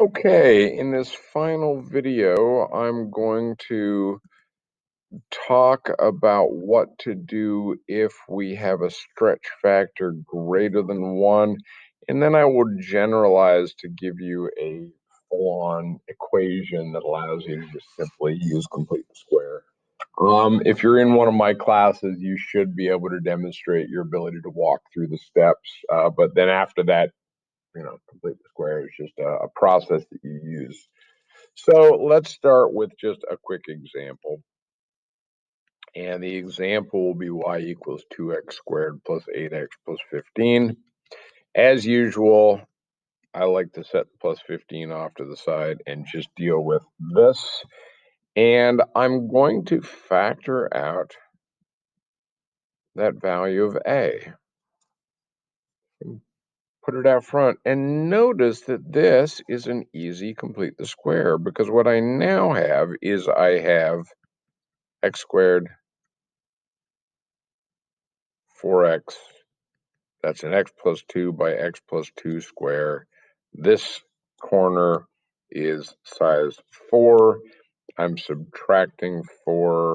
Okay, in this final video, I'm going to talk about what to do if we have a stretch factor greater than 1, and then I will generalize to give you a full-on equation that allows you to just simply use complete the square. If you're in one of my classes, you should be able to demonstrate your ability to walk through the steps, but then after that, complete the square is just a process that you use. So let's start with just a quick example. And the example will be y equals 2x squared plus 8x plus 15. As usual, I like to set the plus 15 off to the side and just deal with this. And I'm going to factor out that value of a. Put it out front. And notice that this is an easy complete the square, because what I now have is I have x squared 4x. That's an x plus 2 by x plus 2 square. This corner is size 4. I'm subtracting 4.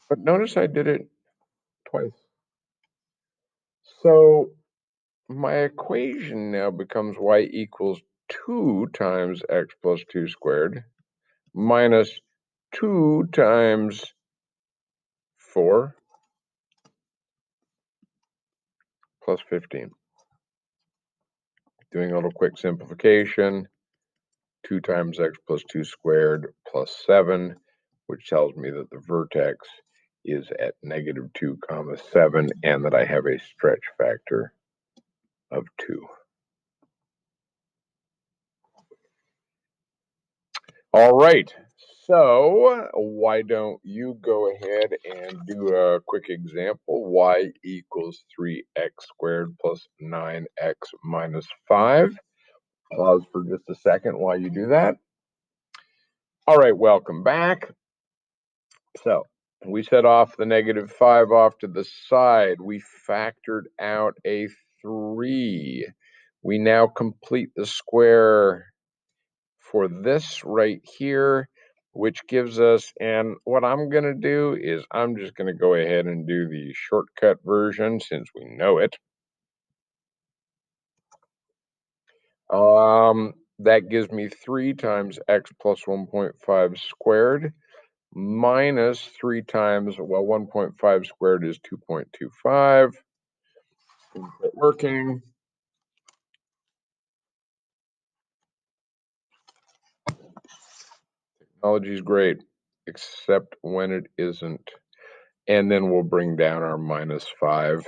But notice I did it twice. So my equation now becomes y equals 2 times x plus 2 squared minus 2 times 4 plus 15. Doing a little quick simplification, 2 times x plus 2 squared plus 7, which tells me that the vertex is at negative 2 comma 7, and that I have a stretch factor of 2. All right, so why don't you go ahead and do a quick example? Y equals 3x squared plus 9x minus 5. Pause for just a second while you do that. All right, welcome back. So we set off the negative 5 off to the side. We factored out a 3. We now complete the square for this right here, which gives us, and what I'm going to do is I'm just going to go ahead and do the shortcut version since we know it. That gives me 3 times x plus 1.5 squared minus 3 times, well, 1.5 squared is 2.25. Working. Technology is great, except when it isn't. And then we'll bring down our minus 5,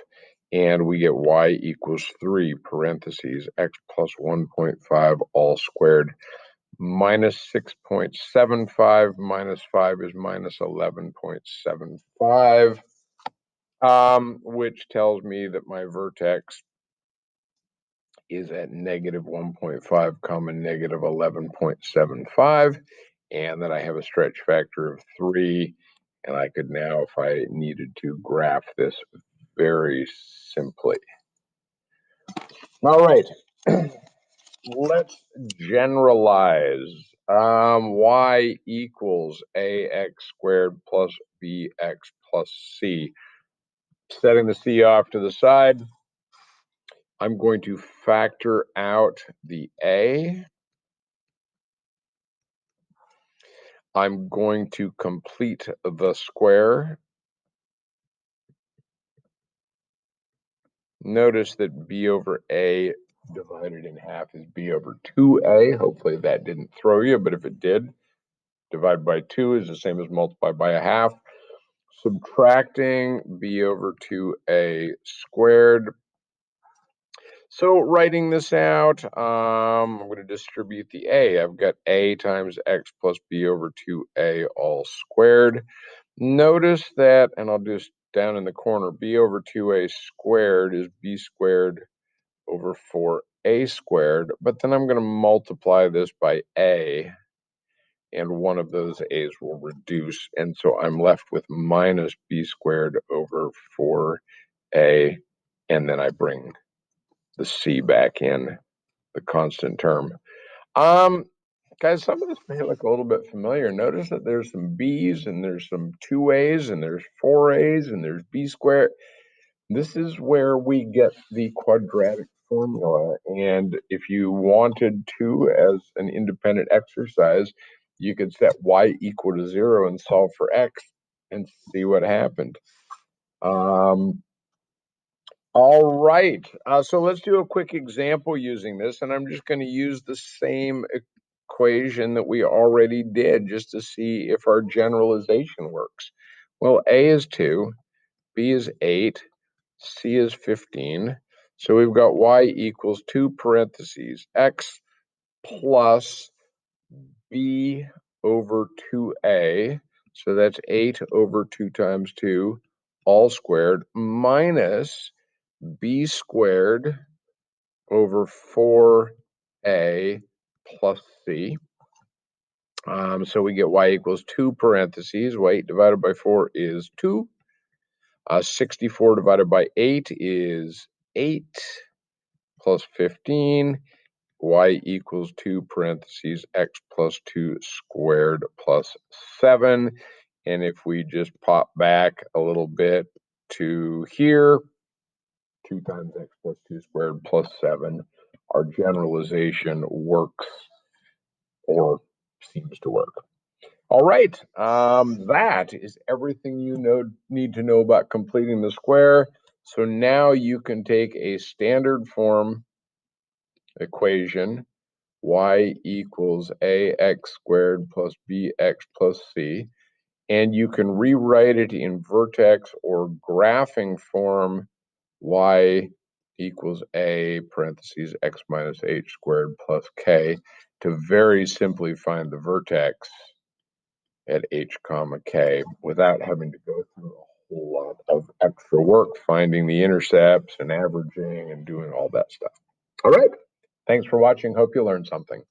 and we get y equals 3 parentheses x plus 1.5 all squared minus 6.75 minus 5 is minus 11.75, which tells me that my vertex is at negative 1.5 comma negative 11.75, and that I have a stretch factor of 3, and I could now, if I needed to, graph this very simply. All right, let's generalize. Y equals ax squared plus bx plus c. Setting the c off to the side, I'm going to factor out the a. I'm going to complete the square. Notice that b over a divided in half is b over 2a. Hopefully that didn't throw you, but if it did, divide by 2 is the same as multiply by a half. Subtracting b over 2a squared. So writing this out, I'm going to distribute the a. I've got a times x plus b over 2a all squared. Notice that, and I'll just down in the corner, b over 2a squared is b squared over 4a squared, but then I'm going to multiply this by a, and one of those a's will reduce, and so I'm left with minus b squared over 4a, and then I bring the c back in. the constant term. Guys, some of this may look a little bit familiar. Notice that there's some b's and there's some 2a's and there's 4a's and there's b squared. This is where we get the quadratic formula. And if you wanted to, as an independent exercise, you could set y equal to 0 and solve for x and see what happened. All right, so let's do a quick example using this, and I'm just going to use the same equation that we already did just to see if our generalization works. Well, A is 2, B is 8, C is 15. So we've got y equals 2 parentheses x plus b over 2a. So that's 8 over 2 times 2 all squared minus b squared over 4a plus c. So we get y equals 2 parentheses. 8 divided by 4 is 2. 64 divided by 8 is 8 plus 15. Y equals 2 parentheses x plus 2 squared plus 7. And if we just pop back a little bit to here, 2 times x plus 2 squared plus 7, our generalization works or seems to work. All right, that is everything you need to know about completing the square. So now you can take a standard form equation, y equals ax squared plus bx plus c, and you can rewrite it in vertex or graphing form, y equals a parentheses x minus h squared plus k, to very simply find the vertex at h comma k without having to go through a whole lot of extra work finding the intercepts and averaging and doing all that stuff. All right, thanks for watching. Hope you learned something.